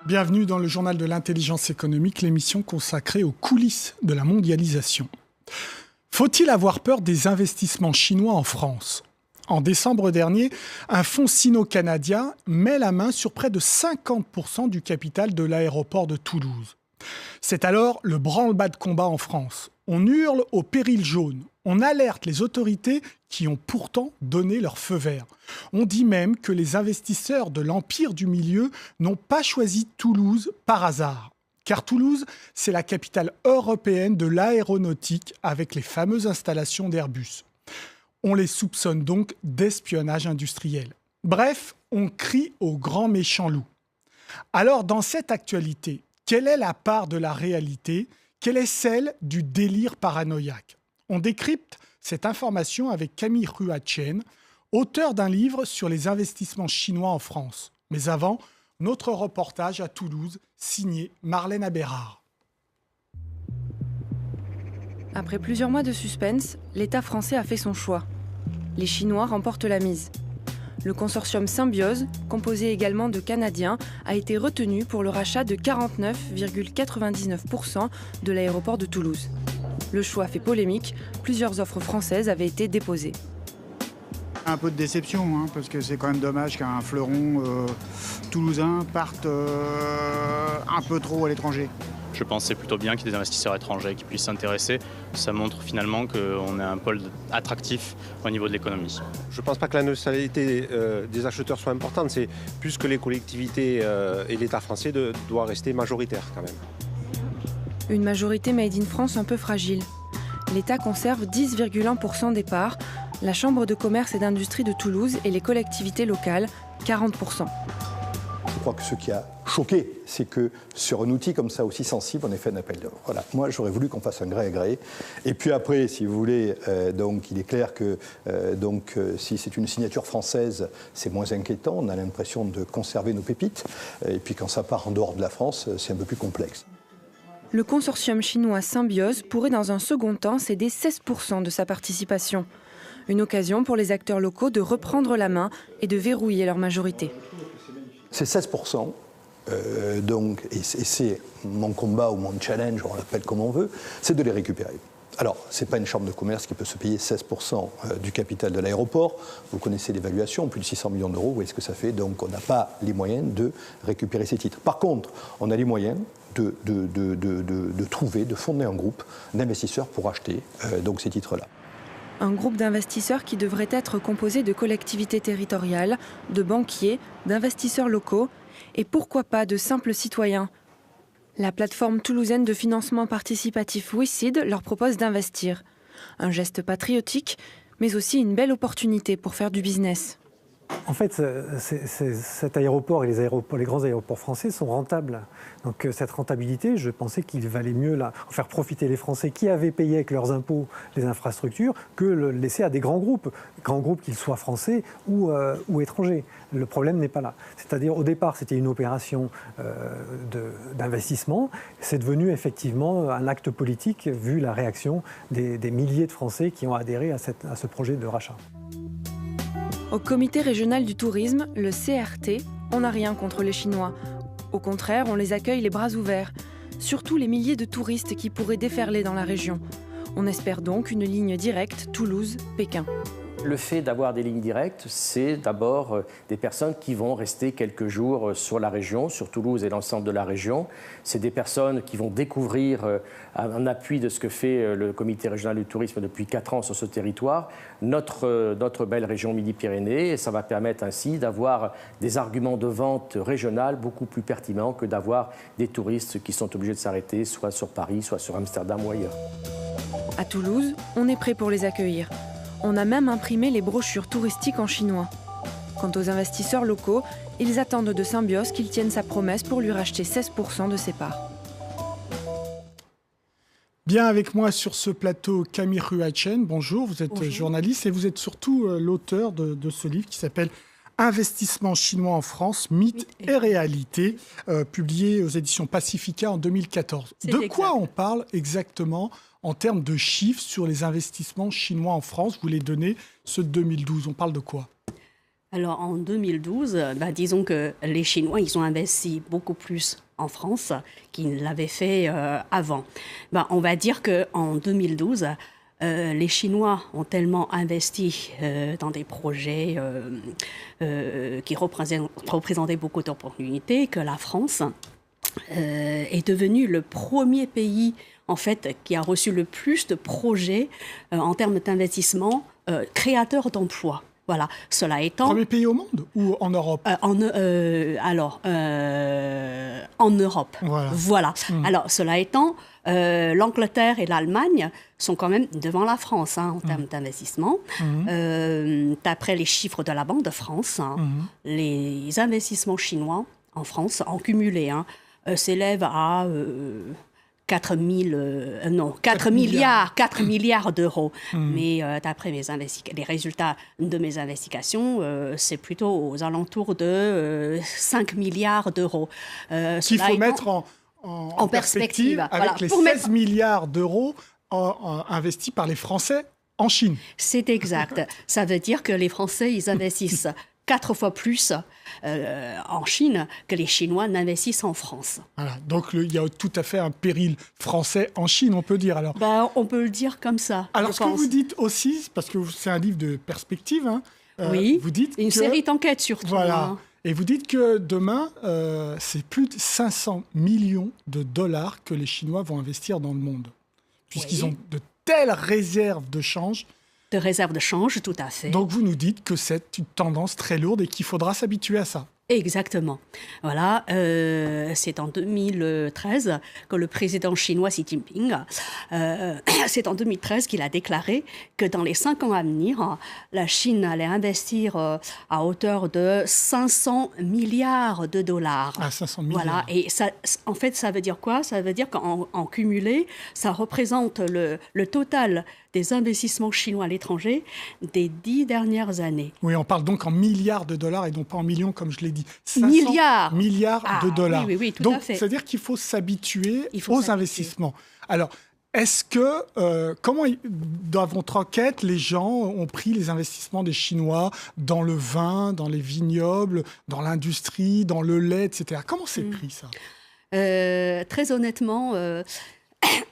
Bienvenue dans le journal de l'intelligence économique, l'émission consacrée aux coulisses de la mondialisation. Faut-il avoir peur des investissements chinois en France ? En décembre dernier, un fonds sino-canadien met la main sur près de 50% du capital de l'aéroport de Toulouse. C'est alors le branle-bas de combat en France. On hurle au péril jaune. On alerte les autorités qui ont pourtant donné leur feu vert. On dit même que les investisseurs de l'empire du milieu n'ont pas choisi Toulouse par hasard. Car Toulouse, c'est la capitale européenne de l'aéronautique avec les fameuses installations d'Airbus. On les soupçonne donc d'espionnage industriel. Bref, on crie au grand méchant loup. Alors, dans cette actualité, quelle est la part de la réalité ? Quelle est celle du délire paranoïaque ? On décrypte cette information avec Camille Ruatchen, auteur d'un livre sur les investissements chinois en France. Mais avant, notre reportage à Toulouse, signé Marlène Abérard. Après plusieurs mois de suspense, l'État français a fait son choix. Les Chinois remportent la mise. Le consortium Symbiose, composé également de Canadiens, a été retenu pour le rachat de 49,99% de l'aéroport de Toulouse. Le choix fait polémique, plusieurs offres françaises avaient été déposées. Un peu de déception, parce que c'est quand même dommage qu'un fleuron toulousain parte un peu trop à l'étranger. Je pense que c'est plutôt bien qu'il y ait des investisseurs étrangers qui puissent s'intéresser. Ça montre finalement qu'on est un pôle attractif au niveau de l'économie. Je ne pense pas que la neutralité des acheteurs soit importante. C'est plus que les collectivités et l'État français doit rester majoritaire quand même. Une majorité made in France un peu fragile. L'État conserve 10,1% des parts, la Chambre de commerce et d'industrie de Toulouse et les collectivités locales, 40%. Je crois que ce qui a choqué, c'est que sur un outil comme ça aussi sensible, on ait fait un appel d'offres. Voilà. Moi, j'aurais voulu qu'on fasse un gré à gré. Et puis après, si vous voulez, donc, il est clair que si c'est une signature française, c'est moins inquiétant. On a l'impression de conserver nos pépites. Et puis quand ça part en dehors de la France, c'est un peu plus complexe. Le consortium chinois Symbiose pourrait dans un second temps céder 16% de sa participation. Une occasion pour les acteurs locaux de reprendre la main et de verrouiller leur majorité. C'est 16%, et c'est mon combat ou mon challenge, on l'appelle comme on veut, c'est de les récupérer. Alors, ce n'est pas une chambre de commerce qui peut se payer 16% du capital de l'aéroport. Vous connaissez l'évaluation, plus de 600 millions d'euros, vous voyez ce que ça fait. Donc, on n'a pas les moyens de récupérer ces titres. Par contre, on a les moyens de trouver, de fonder un groupe d'investisseurs pour acheter donc ces titres-là. Un groupe d'investisseurs qui devrait être composé de collectivités territoriales, de banquiers, d'investisseurs locaux et pourquoi pas de simples citoyens. La plateforme toulousaine de financement participatif WeSeed leur propose d'investir. Un geste patriotique, mais aussi une belle opportunité pour faire du business. En fait, cet aéroport et les grands aéroports français sont rentables. Donc cette rentabilité, je pensais qu'il valait mieux faire profiter les Français qui avaient payé avec leurs impôts les infrastructures que le laisser à des grands groupes qu'ils soient français ou étrangers. Le problème n'est pas là. C'est-à-dire au départ, c'était une opération d'investissement. C'est devenu effectivement un acte politique vu la réaction des milliers de Français qui ont adhéré à ce projet de rachat. Au comité régional du tourisme, le CRT, on n'a rien contre les Chinois. Au contraire, on les accueille les bras ouverts. Surtout les milliers de touristes qui pourraient déferler dans la région. On espère donc une ligne directe Toulouse-Pékin. Le fait d'avoir des lignes directes, c'est d'abord des personnes qui vont rester quelques jours sur la région, sur Toulouse et l'ensemble de la région. C'est des personnes qui vont découvrir, en appui de ce que fait le comité régional du tourisme depuis 4 ans sur ce territoire, notre belle région Midi-Pyrénées. Et ça va permettre ainsi d'avoir des arguments de vente régionales beaucoup plus pertinents que d'avoir des touristes qui sont obligés de s'arrêter soit sur Paris, soit sur Amsterdam ou ailleurs. À Toulouse, on est prêt pour les accueillir. On a même imprimé les brochures touristiques en chinois. Quant aux investisseurs locaux, ils attendent de Symbiose qu'il tienne sa promesse pour lui racheter 16% de ses parts. Bien avec moi sur ce plateau, Camille Ruatchen. Bonjour, vous êtes journaliste et vous êtes surtout l'auteur de ce livre qui s'appelle Investissement chinois en France, mythes et réalité, publié aux éditions Pacifica en 2014. De quoi on parle exactement en termes de chiffres sur les investissements chinois en France? Vous les donnez, ceux de 2012. On parle de quoi? Alors en 2012, disons que les Chinois, ils ont investi beaucoup plus en France qu'ils ne l'avaient fait avant. On va dire qu'en 2012, les Chinois ont tellement investi dans des projets qui représentaient beaucoup d'opportunités que la France est devenue le premier pays en fait, qui a reçu le plus de projets en termes d'investissement créateurs d'emplois. Voilà, cela étant... Premier pays au monde ou en Europe? En Europe. Voilà. Alors, cela étant, l'Angleterre et l'Allemagne sont quand même devant la France en termes d'investissement. D'après les chiffres de la Banque de France, les investissements chinois en France, en cumulé, s'élèvent à... 4 milliards d'euros. Mais d'après les résultats de mes investigations, c'est plutôt aux alentours de 5 milliards d'euros. Qu'il faut mettre en perspective avec les 16 milliards d'euros investis par les Français en Chine. C'est exact. Ça veut dire que les Français, ils investissent 4 fois plus en Chine que les Chinois n'investissent en France. Voilà, donc il y a tout à fait un péril français en Chine, on peut dire alors. On peut le dire comme ça. Alors ce que vous dites aussi, parce que c'est un livre de perspective, oui, vous dites une série d'enquêtes surtout. Voilà, et vous dites que demain, c'est plus de 500 millions de dollars que les Chinois vont investir dans le monde, puisqu'ils ont de telles réserves de change. De réserve de change, tout à fait. Donc vous nous dites que c'est une tendance très lourde et qu'il faudra s'habituer à ça. Exactement. Voilà, c'est en 2013 que le président chinois Xi Jinping, c'est en 2013 qu'il a déclaré que dans les 5 ans à venir, la Chine allait investir à hauteur de 500 milliards de dollars. Ah, 500 milliards. Voilà, et ça, en fait, ça veut dire quoi? Ça veut dire qu'en cumulé, ça représente le total des investissements chinois à l'étranger des 10 dernières années. Oui, on parle donc en milliards de dollars et non pas en millions, comme je l'ai dit. 500 milliards de dollars. Oui, tout donc, à fait. c'est-à-dire qu'il faut s'habituer aux investissements. Alors, est-ce que, comment, dans votre enquête, les gens ont pris les investissements des Chinois dans le vin, dans les vignobles, dans l'industrie, dans le lait, etc. Comment c'est pris, ça? Très honnêtement,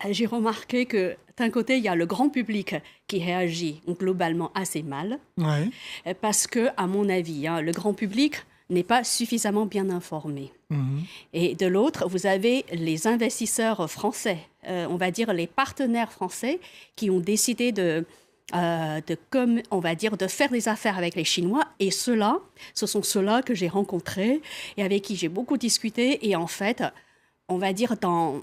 j'ai remarqué que d'un côté, il y a le grand public qui réagit globalement assez mal, parce que, à mon avis, le grand public n'est pas suffisamment bien informé. Et de l'autre, vous avez les investisseurs français, on va dire les partenaires français, qui ont décidé de faire des affaires avec les Chinois. Et ce sont ceux-là que j'ai rencontrés et avec qui j'ai beaucoup discuté. Et en fait, on va dire dans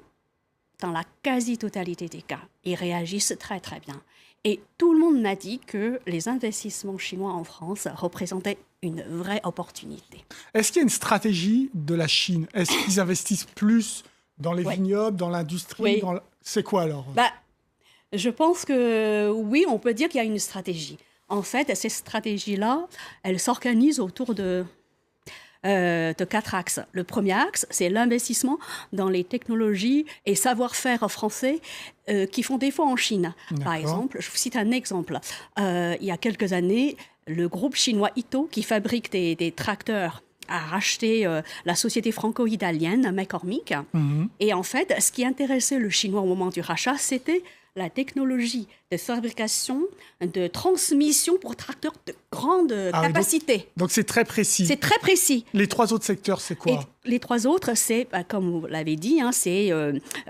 la quasi-totalité des cas, ils réagissent très très bien. Et tout le monde m'a dit que les investissements chinois en France représentaient une vraie opportunité. Est-ce qu'il y a une stratégie de la Chine? Est-ce qu'ils investissent plus dans les vignobles, dans l'industrie? C'est quoi alors? Je pense que oui, on peut dire qu'il y a une stratégie. En fait, ces stratégies-là, elles s'organisent autour de 4 axes. Le premier axe, c'est l'investissement dans les technologies et savoir-faire français qui font défaut en Chine. Par exemple, je vous cite un exemple. Il y a quelques années, le groupe chinois Ito, qui fabrique des tracteurs, a racheté la société franco-italienne McCormick. Et en fait, ce qui intéressait le Chinois au moment du rachat, c'était la technologie de fabrication, de transmission pour tracteurs de grande capacité. Donc c'est très précis. C'est très précis. Les 3 autres secteurs, c'est quoi? Les 3 autres, c'est, comme vous l'avez dit, c'est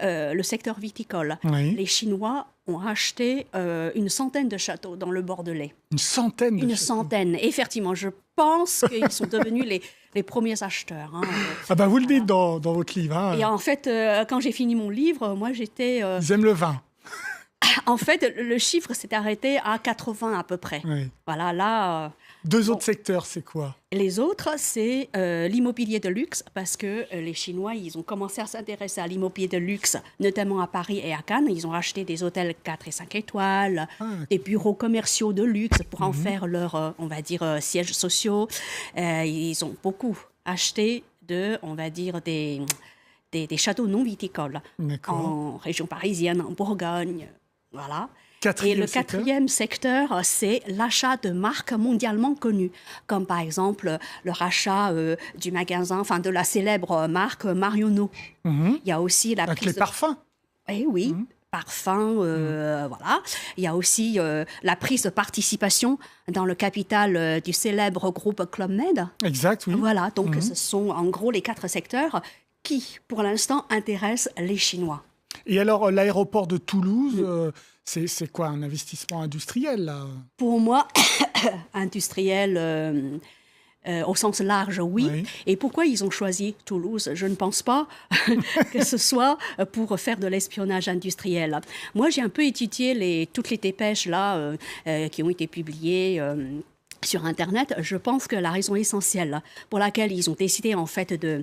le secteur viticole. Les Chinois ont acheté une centaine de châteaux dans le Bordelais. Une centaine de châteaux? Une centaine. Effectivement, je pense qu'ils sont devenus les premiers acheteurs. Vous le dites dans votre livre. Et en fait, quand j'ai fini mon livre, moi j'étais... Ils aiment le vin. En fait, le chiffre s'est arrêté à 80 à peu près. Voilà, là... 2 autres secteurs, c'est quoi? Les autres, c'est l'immobilier de luxe, parce que les Chinois, ils ont commencé à s'intéresser à l'immobilier de luxe, notamment à Paris et à Cannes. Ils ont acheté des hôtels 4 et 5 étoiles, des bureaux commerciaux de luxe pour en faire leur, on va dire, sièges sociaux. Ils ont beaucoup acheté des châteaux non viticoles en région parisienne, en Bourgogne. Voilà. Et le quatrième secteur, c'est l'achat de marques mondialement connues, comme par exemple le rachat du magasin, enfin de la célèbre marque Marionneau. Il y a aussi la avec les parfums. Oui. Parfums, voilà. Il y a aussi la prise de participation dans le capital du célèbre groupe Club Med. Exact, oui. Voilà, donc ce sont en gros les 4 secteurs qui, pour l'instant, intéressent les Chinois. Et alors, l'aéroport de Toulouse, c'est quoi, un investissement industriel là ? Pour moi, industriel... au sens large, oui. Et pourquoi ils ont choisi Toulouse ? Je ne pense pas que ce soit pour faire de l'espionnage industriel. Moi, j'ai un peu étudié toutes les dépêches là, qui ont été publiées sur Internet. Je pense que la raison essentielle pour laquelle ils ont décidé en fait de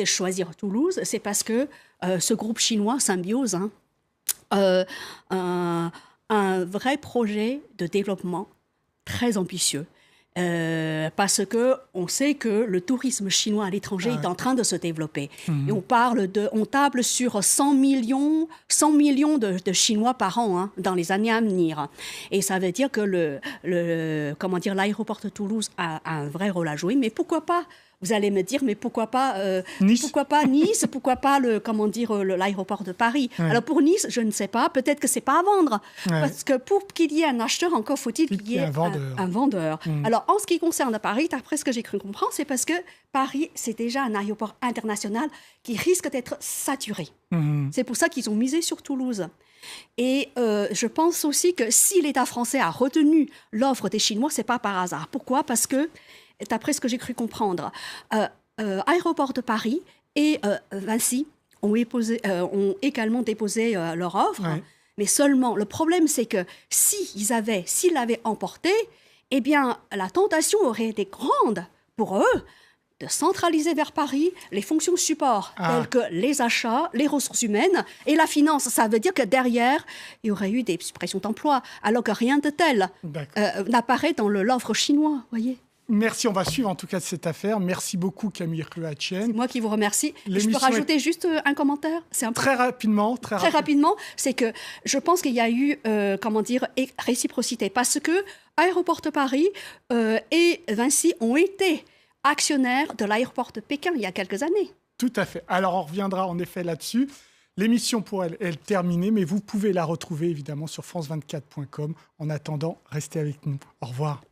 choisir Toulouse, c'est parce que ce groupe chinois, Symbiose, un vrai projet de développement très ambitieux. Parce que on sait que le tourisme chinois à l'étranger est en train de se développer. Et on table sur 100 millions de Chinois par an dans les années à venir. Et ça veut dire que l'aéroport de Toulouse a un vrai rôle à jouer. Mais pourquoi pas ? Vous allez me dire, mais pourquoi pas Nice ? Pourquoi pas Nice ? Pourquoi pas l'aéroport de Paris ? Alors pour Nice, je ne sais pas. Peut-être que c'est pas à vendre, parce que pour qu'il y ait un acheteur, encore faut-il qu'il y ait un vendeur. Alors en ce qui concerne Paris, d'après ce que j'ai cru comprendre, c'est parce que Paris, c'est déjà un aéroport international qui risque d'être saturé. C'est pour ça qu'ils ont misé sur Toulouse. Et je pense aussi que si l'État français a retenu l'offre des Chinois, c'est pas par hasard. Pourquoi ? Parce que d'après ce que j'ai cru comprendre, Aéroport de Paris et Vinci ont également déposé leur offre. Mais seulement, le problème, c'est que s'ils l'avaient emporté, eh bien, la tentation aurait été grande pour eux de centraliser vers Paris les fonctions support, telles que les achats, les ressources humaines et la finance. Ça veut dire que derrière, il y aurait eu des suppressions d'emplois, alors que rien de tel n'apparaît dans l'offre chinoise, voyez. Merci, on va suivre en tout cas cette affaire. Merci beaucoup Camille Ruatchen. C'est moi qui vous remercie. Je peux rajouter juste un commentaire ? Très rapidement. Très rapidement, c'est que je pense qu'il y a eu, réciprocité, parce que Aéroport de Paris et Vinci ont été actionnaires de l'aéroport de Pékin il y a quelques années. Tout à fait. Alors on reviendra en effet là-dessus. L'émission pour elle est terminée, mais vous pouvez la retrouver évidemment sur france24.com. En attendant, restez avec nous. Au revoir.